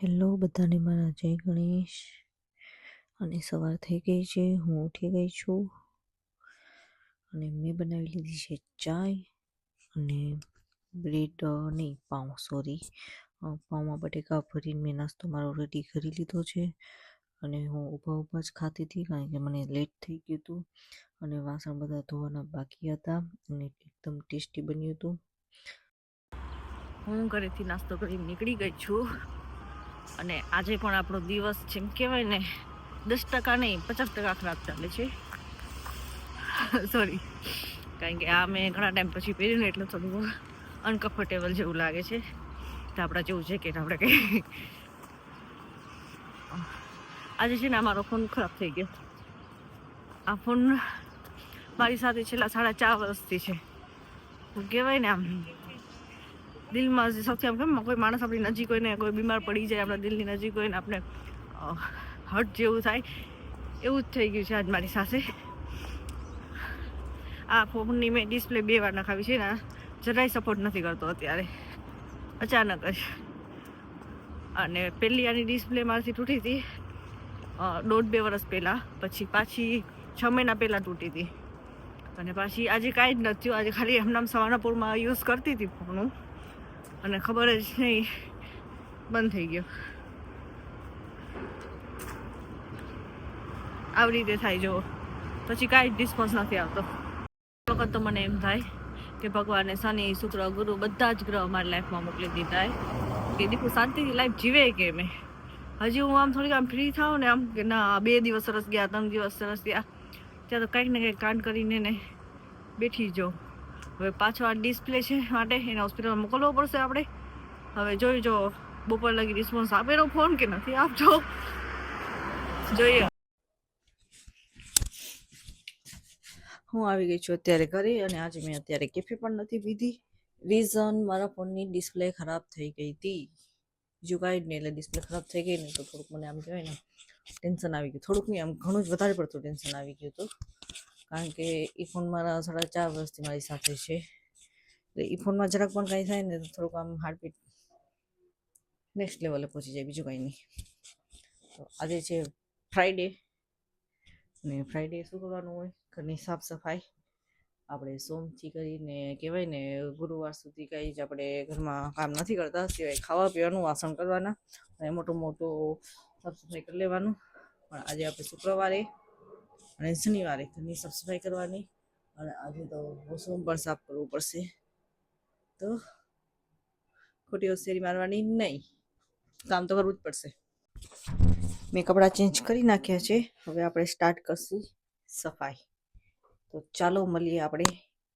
Hello બધાને મારા જય ગણેશ. અને સવાર થઈ ગઈ છે, હું ઉઠી ગઈ છું અને મેં બનાવી લીધી છે ચાય અને બ્રેડ નહીં પાઉં સોરી પાઉંમાં બટેકા ભરીને મેં નાસ્તો મારો રેડી કરી લીધો છે. અને હું ઊભા જ ખાતી હતી કારણ કે મને લેટ થઈ ગયું હતું અને વાસણ બધા ધોવાના બાકી હતા અને એકદમ ટેસ્ટી બન્યું હતું. હું ઘરેથી નાસ્તો કરી નીકળી ગઈ છું અને આજે પણ આપણો દિવસ જેમ કહેવાય ને 10% નહીં 50% ખરાબ ચાલે છે. સોરી, કારણ કે આ મેં ઘણા ટાઈમ પછી પહેર્યું ને એટલે થોડું અનકમ્ફર્ટેબલ જેવું લાગે છે. તો આપણા જેવું છે કે આપણે કંઈ આજે છે ને અમારો ફોન ખરાબ થઈ ગયો. આ ફોન મારી સાથે છેલ્લા 4.5 વર્ષથી છે. કહેવાય ને આમ દિલમાં સૌથી આમ કેમ કોઈ માણસ આપણી નજીક હોય ને કોઈ બીમાર પડી જાય આપણા દિલની નજીક હોય ને આપણે હર્ટ જેવું થાય એવું જ થઈ ગયું છે આજ મારી સાથે. આ ફોનની મેં ડિસ્પ્લે 2 વાર નખાવી છે ને જરાય સપોર્ટ નથી કરતો અત્યારે અચાનક જ. અને પહેલી આની ડિસ્પ્લે મારાથી તૂટી હતી 1.5-2 વર્ષ પહેલાં, પછી પાછી 6 મહિના પહેલાં તૂટી હતી અને પાછી આજે કાંઈ જ નથી થયું. આજે ખાલી હમણાં સવારના પૂરમાં યુઝ કરતી હતી ફોન અને ખબર જ નહીં બંધ થઈ ગયો. આવી રીતે થાય જો પછી કાંઈ જ રિસ્પોન્સ નથી આવતો. વખત તો મને એમ થાય કે ભગવાને શનિ શુક્ર ગુરુ બધા જ ગ્રહ મારી લાઈફમાં મોકલી દીધા કે દીકુ શાંતિથી લાઈફ જીવે કે મેં હજી હું આમ થોડીક આમ ફ્રી થાઉં ને આમ કે ના 2 દિવસ સરસ ગયા 3 દિવસ સરસ ગયા ત્યાં તો કંઈક ને કંઈક કાંડ કરીને ને બેઠી જાઉં. હવે પાછો આ ડિસ્પ્લે છે માટે એને હોસ્પિટલમાં મોકલવો પડશે આપણે. હવે જોઈ જો બપોર લગી રિસ્પોન્સ આપેલો ફોન કે નથી આપજો, જોઈએ. હું આવી ગઈ છું અત્યારે ઘરે અને આજે મેં અત્યારે કેફી પણ નથી પીધી. રીઝન મારા ફોનની ડિસ્પ્લે ખરાબ થઈ ગઈ હતી, બીજું કાંઈ જ નહીં. એટલે ડિસ્પ્લે ખરાબ થઈ ગઈ ને તો થોડુંક મને આમ કહેવાય ને ટેન્શન આવી ગયું. થોડુંક નહીં આમ ઘણું જ વધારે પડતું ટેન્શન આવી ગયું હતું કારણ કે એ ફોન મારા 4.5 વર્ષથી મારી સાથે છે. એટલે એ ફોનમાં જરાક પણ કાંઈ થાય ને તો થોડુંક આમ હાર્ટબીટ નેક્સ્ટ લેવલે પહોંચી જાય, બીજું કાંઈ નહીં. તો આજે છે ફ્રાઈડે ને ફ્રાઈડે શું કરવાનું હોય? ઘરની સાફ સફાઈ આપણે સોમથી કરીને કહેવાય ને ગુરુવાર સુધી કંઈ જ આપણે ઘરમાં કામ નથી કરતા સિવાય ખાવા પીવાનું, વાસણ કરવાના અને મોટું સાફ સફાઈ કરી લેવાનું. પણ આજે આપણે શુક્રવારે અને શનિવારે ઘરની સાફ સફાઈ કરવાની અને આજે તો વોશરૂમ પણ સાફ કરવું પડશે. તો ખોટી હોશિયારી મારવાની નહીં, કામ તો કરવું જ પડશે. મેં કપડાં ચેન્જ કરી નાખ્યા છે, હવે આપણે સ્ટાર્ટ કરશું સફાઈ. તો ચાલો મળીએ આપણે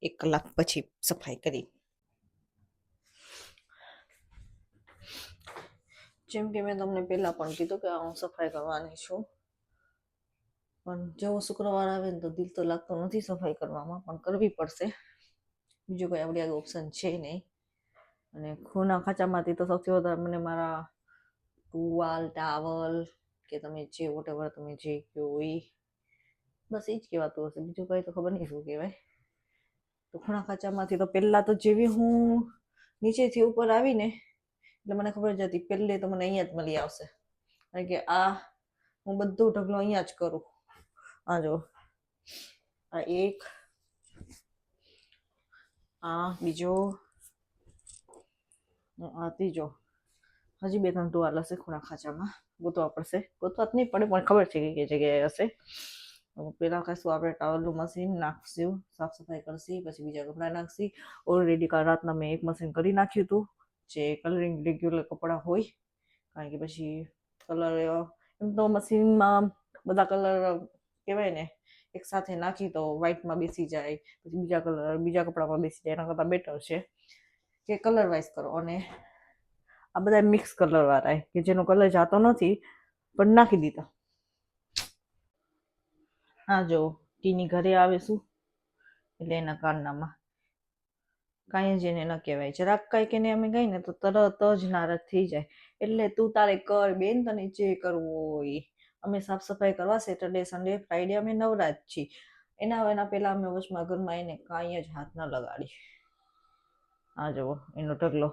1 કલાક પછી સફાઈ કરી. જેમ કે મેં તમને પહેલાં પણ કીધું કે હું સફાઈ કરવાની છું, પણ જેવો શુક્રવાર આવે ને તો દિલ તો લાગતો નથી સફાઈ કરવામાં, પણ કરવી પડશે. બીજું કંઈ આપણી આગળ ઓપ્શન છે નહીં. અને ખૂના ખાંચામાંથી તો સૌથી વધારે મને મારા ટુવાલ ટાવલ કે તમે જે વોટેવર તમે જે કહો એ બસ એ જ કહેવાતું હશે, બીજું કંઈ તો ખબર નહીં શું કહેવાય. તો ખૂણા ખાંચામાંથી તો પહેલાં તો જેવી હું નીચેથી ઉપર આવીને એટલે મને ખબર જ હતી પહેલે તો મને અહીંયા જ મળી આવશે, કારણ કે આ હું બધું ઢગલો અહીંયા જ કરું. આ જો આ એક, આ બીજો, આ ત્રીજો. હજી 2-3 ટુવાલ હશે ખૂણા ખાંચામાં, ગોતવા પડશે. ગોતવા જ નહીં પડે પણ ખબર છે કે કઈ જગ્યાએ હશે. પહેલાં કહીશું આપણે ટાવલનું મશીન નાખશું, સાફ સફાઈ કરશી, પછી બીજા કપડાં નાખશી. ઓલરેડી કાલ રાતના મેં એક મશીન કરી નાખ્યું હતું જે કલરિંગ રેગ્યુલર કપડાં હોય, કારણ કે પછી કલર એમ તો મશીનમાં બધા કલર કહેવાય ને એક સાથે નાખી તો વ્હાઇટમાં બેસી જાય, પછી બીજા કપડામાં બેસી જાય. એના કરતાં બેટર છે કે કલર વાઇઝ કરો. અને આ બધા મિક્સ કલર વાળા કે જેનો કલર જાતો નથી પણ નાખી દીધા. હા જો ટીની ઘરે આવે શું એટલે એના કારનામાં કાંઈ જ એને ન કહેવાય. જરાક કાંઈક એને અમે કહીએ ને તો તરત જ નારાજ થઈ જાય. એટલે તું તારે કર બેન, તને જે કરવું હોય. અમે સાફ સફાઈ કરવા સેટરડે સન્ડે ફ્રાઈડે અમે નવરા જ છીએ. એના પહેલાં અમે વચમાં ઘરમાં એને કાંઈ જ હાથ ન લગાડી. આ જુઓ એનો ઢગલો.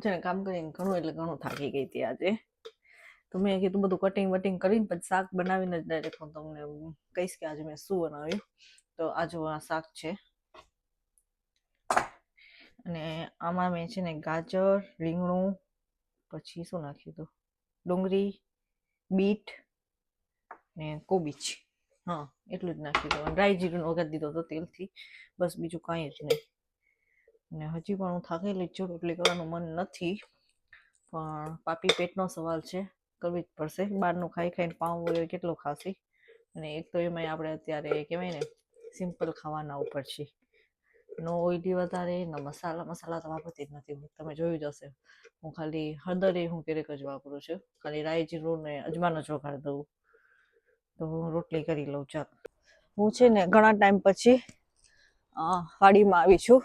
હું છે ને કામ કરીને ઘણું એટલે ઘણું થાકી ગઈ હતી આજે. તો મેં કીધું બધું કટિંગ વટિંગ કરીને પછી શાક બનાવીને જ ડાયરેક્ટ હું તમને કહીશ કે આજે મેં શું બનાવ્યું. તો આ જો આ શાક છે અને આમાં મેં છે ને ગાજર, રીંગણું, પછી શું નાખ્યું હતું, ડુંગળી, બીટ ને કોબીજ, હા એટલું જ નાખ્યું હતું. ડ્રાય જીરું વઘારી દીધો હતો તેલથી, બસ બીજું કાંઈ જ નહીં. ને હજી પણ હું થાકેલી જ છું, રોટલી કરવાનું મન નથી, પણ પાપી પેટનો સવાલ છે, કરવી જ પડશે. બહારનું ખાઈ ખાઈને પાઉં વગેરે કેટલો ખાશે, અને એક તો એમાં આપણે અત્યારે કહેવાય ને સિમ્પલ ખાવાના ઉપર છે, નો ઓઈલી વધારે, ન મસાલા તો વાપરતી જ નથી. તમે જોયું જ હશે, હું ખાલી હળદર હું ક્યારેક જ વાપરું છું, ખાલી રાઈ જીરું ને અજમાનો જ વઘાર દઉં. તો હું રોટલી કરી લઉં. ચાલ, હું છે ને ઘણા ટાઈમ પછી વાડીમાં આવી છું,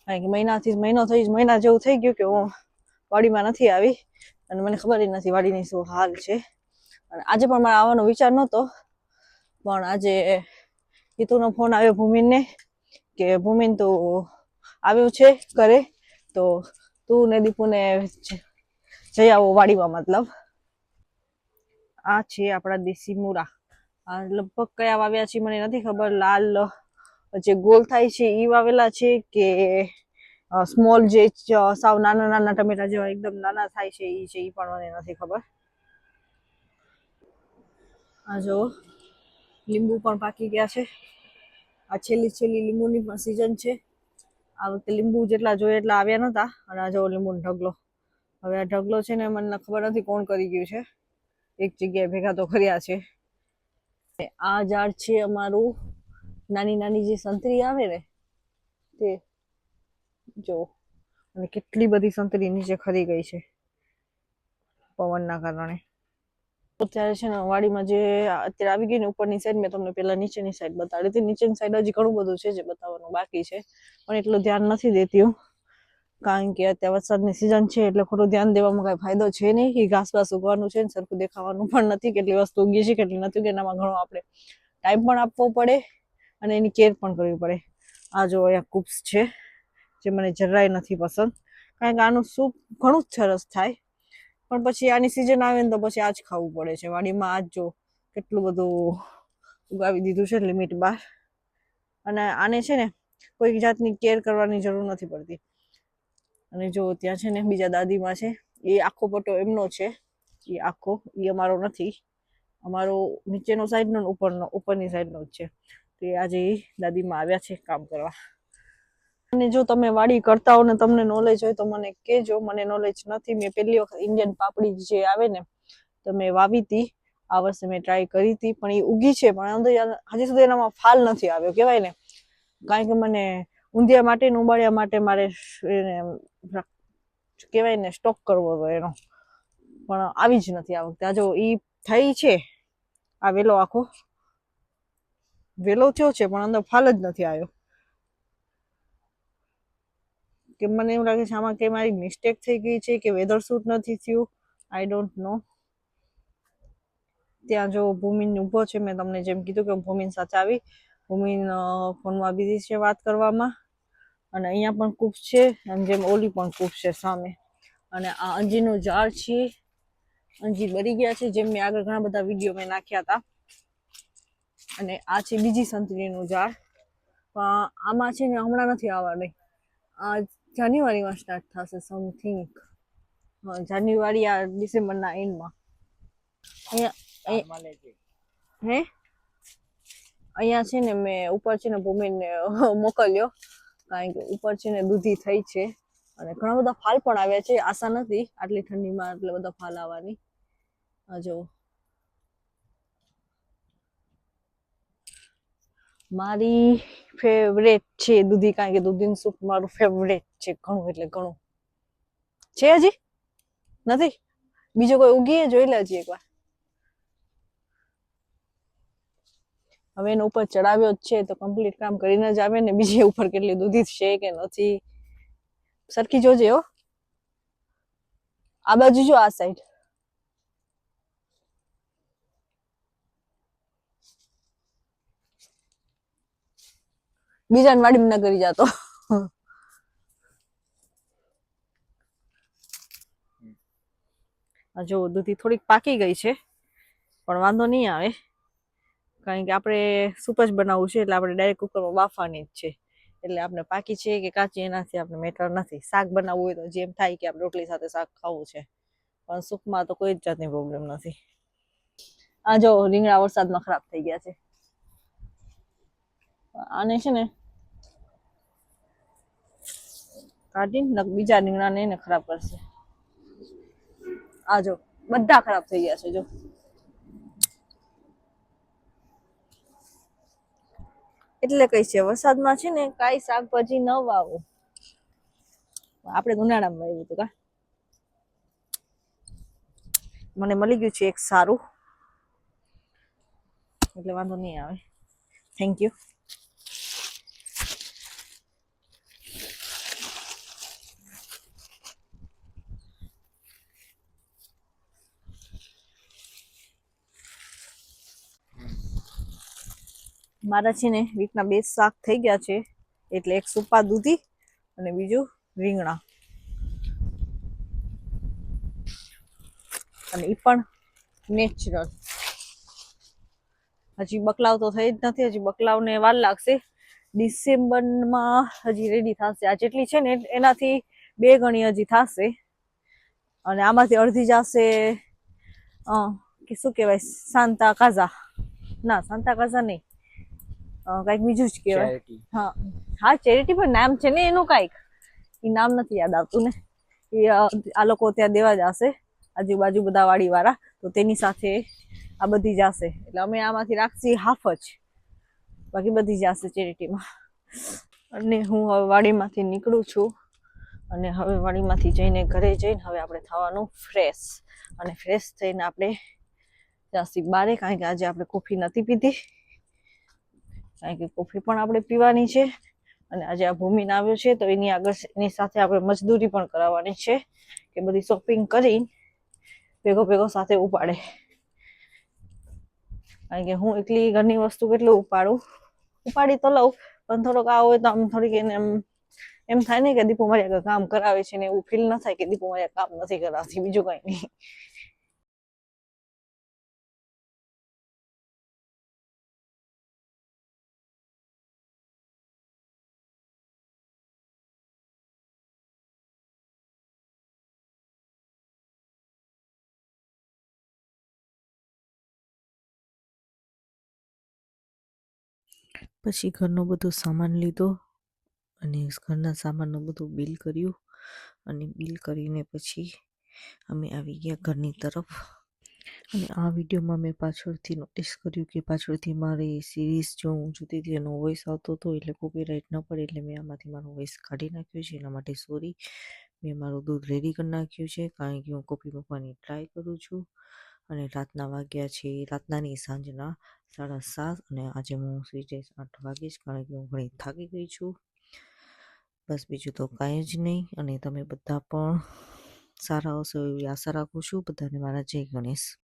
કારણ કે મહિના જેવું થઈ ગયું કે હું વાડીમાં નથી આવી, અને મને ખબર નથી વાડીની શું હાલ છે. અને આજે પણ મારે આવવાનો વિચાર નહોતો, પણ આજે હિતુનો ફોન આવ્યો ભૂમિનને કે ભૂમિન તું આવ્યું છે ઘરે, તો તું ને દીપુને જઈ આવો વાડીમાં. મતલબ આ છે આપણા દેશી મૂળા. આ લગભગ કયા વાવ્યા છે મને નથી ખબર. લાલ જે ગોલ થાય છે ઈ વાવેલા છે કે સ્મોલ જે સાવ નાના નાના ટમેટા જેવા એકદમ નાના થાય છે ઈ છે, ઈ પણ મને નથી ખબર. આ જો લીંબુ પણ પાકી ગયા છે. આ છેલ્લી લીંબુની પણ સિઝન છે. આ વખતે લીંબુ જેટલા જોઈએ એટલા આવ્યા નતા, અને આ જો લીંબુનો ઢગલો. હવે આ ઢગલો છે ને મને ખબર નથી કોણ કરી ગયું છે, એક જગ્યાએ ભેગા તો કર્યા છે. આ ઝાડ છે અમારું, નાની નાની જે સંતરી આવે ને તે જો, અને કેટલી બધી સંતરી નીચે ખરી ગઈ છે પવનના કારણે. અત્યારે છે ને વાડીમાં જે અત્યારે આવી ગઈ ને ઉપરની સાઈડ, મેં તમને પેલા નીચેની સાઈડ બતાડી હતી. નીચેની સાઈડ હજી ઘણું બધું છે જે બતાવવાનું બાકી છે, પણ એટલું ધ્યાન નથી દેતી હું, કારણ કે અત્યારે વરસાદની સિઝન છે એટલે ખોટું ધ્યાન દેવામાં કઈ ફાયદો છે નહીં. કે ઘાસ બાસ ઉગવાનું છે ને સરખું દેખાવાનું પણ નથી, કેટલી વસ્તુ ઉગી છે કેટલી નથી ઉગી, એનામાં ઘણો આપણે ટાઈમ પણ આપવો પડે અને એની કેર પણ કરવી પડે. આ જો અહીંયા કુપ્સ છે જે મને જરાય નથી પસંદ, કારણ કે આનું સૂપ ઘણું જ સરસ થાય, પણ પછી આની સિઝન આવે ને તો પછી આ જ ખાવું પડે છે. વાડીમાં આ જ જો કેટલું બધું ઉગાવી દીધું છે લિમિટ બહાર, અને આને છે ને કોઈ જાતની કેર કરવાની જરૂર નથી પડતી. અને જો ત્યાં છે ને બીજા દાદીમાં છે, એ આખો પટ્ટો એમનો છે, એ આખો, એ અમારો નથી, અમારો નીચેનો સાઈડનો ઉપરની સાઈડનો જ છે. તો આજે દાદીમાં આવ્યા છે કામ કરવા. અને જો તમે વાડી કરતા હો ને તમને નોલેજ હોય તો મને કહેજો, મને નોલેજ નથી. મેં પહેલી વખત ઇન્ડિયન પાપડી જે આવે ને તો મેં વાવી હતી, આ વર્ષે મેં ટ્રાય કરી હતી, પણ એ ઉગી છે, પણ અંદર હજી સુધી એનામાં ફાલ નથી આવ્યો કહેવાય ને, કારણ કે મને ઊંધિયા માટે ને ઉબાડ્યા માટે મારે કહેવાય ને સ્ટોક કરવો હતો એનો, પણ આવી જ નથી આ વખતે. આ જો ઈ થઈ છે, આ વેલો આખો વેલો થયો છે, પણ અંદર ફાલ જ નથી આવ્યો. કે મને એવું લાગે છે આમાં કે મારી મિસ્ટેક થઈ ગઈ છે કે વેધર શૂટ નથી થયું, આઈ ડોન્ટ નો. ત્યાં જો ભૂમિન ઉભો છે, મેં તમને જેમ કીધું કે ભૂમિન સાથે આવી, ભૂમિન ફોનમાં બીજી છે વાત કરવામાં, અને અહીંયા પણ કૂપ છે, અને જેમ ઓલી પણ કૂપ છે સામે. અને આ અંજીરનું ઝાડ છે, અંજીર બળી ગયા છે, જેમ મેં આગળ ઘણા બધા વિડીયો મેં નાખ્યા હતા. અને આ છે બીજી સંતરીનું ઝાડ, આમાં છે ને હમણાં નથી આવવાની, આ જાન્યુઆરીમાં સ્ટાર્ટ થશે સમથિંગ, જાન્યુઆરી આ ડિસેમ્બરના એન્ડમાં. અહીંયા છે ને મેં ઉપર છે ને ભૂમિને મોકલ્યો, કારણ કે ઉપર છે ને દૂધી થઈ છે, અને ઘણા બધા ફાલ પણ આવ્યા છે. આશા નથી આટલી ઠંડીમાં એટલે બધા ફાલ આવવાની. જો મારી ફેવરેટ છે દૂધી, કારણ કે દૂધીનું સૂપ મારું ફેવરેટ છે, ઘણું એટલે ઘણું છે. હજી નથી બીજો કોઈ ઉગી, જોઈ લેજે એકવાર. હવે એનો ઉપર ચડાવ્યો જ છે તો કમ્પ્લીટ કામ કરીને જ આવે ને, બીજી ઉપર કેટલી દૂધી છે કે નથી સરખી જોજે હો. આ બાજુ જો, આ સાઈડ બીજાની વાડીમાં ના કરી જાતો. આ જો દૂધી થોડીક પાકી ગઈ છે પણ વાંધો નહીં આવે, કારણ કે આપણે સૂપ જ બનાવવું છે એટલે આપણે ડાયરેક્ટ કુકરમાં બાફવાની જ છે, એટલે આપણે પાકી છે કે કાચી એનાથી આપણે મેટર નથી. શાક બનાવવું હોય તો જેમ થાય કે આપણે રોટલી સાથે શાક ખાવું છે, પણ સૂપમાં તો કોઈ જ જાતની પ્રોબ્લેમ નથી. આ જો રીંગણા વરસાદમાં ખરાબ થઈ ગયા છે. આને છે ને કાઢીને બીજા રીંગણાને એને ખરાબ કરશે. આ જો બધા ખરાબ થઈ ગયા છે. જો એટલે કઈ છે વરસાદમાં છે ને કાંઈ શાકભાજી ન વાવો. આપણે ઉનાળામાં વાવ્યું હતું કા. મને મળી ગયું છે એક સારું, એટલે વાંધો નહીં આવે. Thank you. મારા છે ને વીકના 2 શાક થઈ ગયા છે, એટલે એક સુપા દૂધી અને બીજું રીંગણા, અને એ પણ નેચરલ. હજી બકલાવ તો થઈ જ નથી, હજી બકલાવને વાર લાગશે. ડિસેમ્બરમાં હજી રેડી થશે. આ જેટલી છે ને એનાથી 2 ગણી હજી થશે, અને આમાંથી અડધી જશે કે શું કહેવાય, સાંતા કાઝા. ના, સાંતા કાઝા નહીં, કાંઈક બીજું જ કહેવાય. હા હા, ચેરિટી પણ નામ છે ને એનું કાંઈક, એ નામ નથી યાદ આવતું ને. એ આ લોકો ત્યાં દેવા જશે, આજુબાજુ બધા વાડીવાળા, તો તેની સાથે આ બધી જશે. એટલે અમે આમાંથી રાખશી હાફ જ, બાકી બધી જશે ચેરિટીમાં. અને હું હવે વાડીમાંથી નીકળું છું, અને હવે વાડીમાંથી જઈને ઘરે જઈને હવે આપણે થવાનું ફ્રેશ, અને ફ્રેશ થઈને આપણે જાસી બારે, કારણ કે આજે આપણે કોફી નથી પીધી, કારણ કે કોફી પણ આપણે પીવાની છે. અને આજે આ ભૂમિન આવ્યો છે તો એની આગળ એની સાથે આપણે મજદૂરી પણ કરાવવાની છે, કે બધી શોપિંગ કરી ભેગો સાથે ઉપાડે, કારણ કે હું એકલી ઘરની વસ્તુ કેટલું ઉપાડી તો લઉં, પણ થોડોક આ હોય તો આમ થોડીક એને એમ થાય ને કે દીપુ મારી આગળ કામ કરાવે છે ને, એવું ફીલ ન થાય કે દીપુ મારી કામ નથી કરાવતી, બીજું કઈ નહીં. પછી ઘરનો બધો સામાન લીધો, અને ઘરના સામાનનું બધું બિલ કર્યું, અને બિલ કરીને પછી અમે આવી ગયા ઘરની તરફ. અને આ વિડીયોમાં મેં પાછળથી નોટિસ કર્યું કે પાછળથી મારી સિરીઝ જો હું જોતી હતી એનો વોઇસ આવતો હતો, એટલે કોપીરાઇટ ન પડે એટલે મેં આમાંથી મારો વોઇસ કાઢી નાખ્યો છે. એના માટે સોરી. મેં મારું દૂધ રેડી કરી નાખ્યું છે, કારણ કે હું કોફી મૂકવાની ટ્રાય કરું છું. અને રાતના વાગ્યા છે, રાતનાની સાંજના 7:30, અને આજે હું સુઈ જઈશ 8 વાગે જ, કારણ કે હું ઘણી થાકી ગઈ છું. બસ બીજું તો કાંઈ જ નહીં. અને તમે બધા પણ સારા હશો એવી આશા રાખું છું. બધાને મારા જય ગણેશ.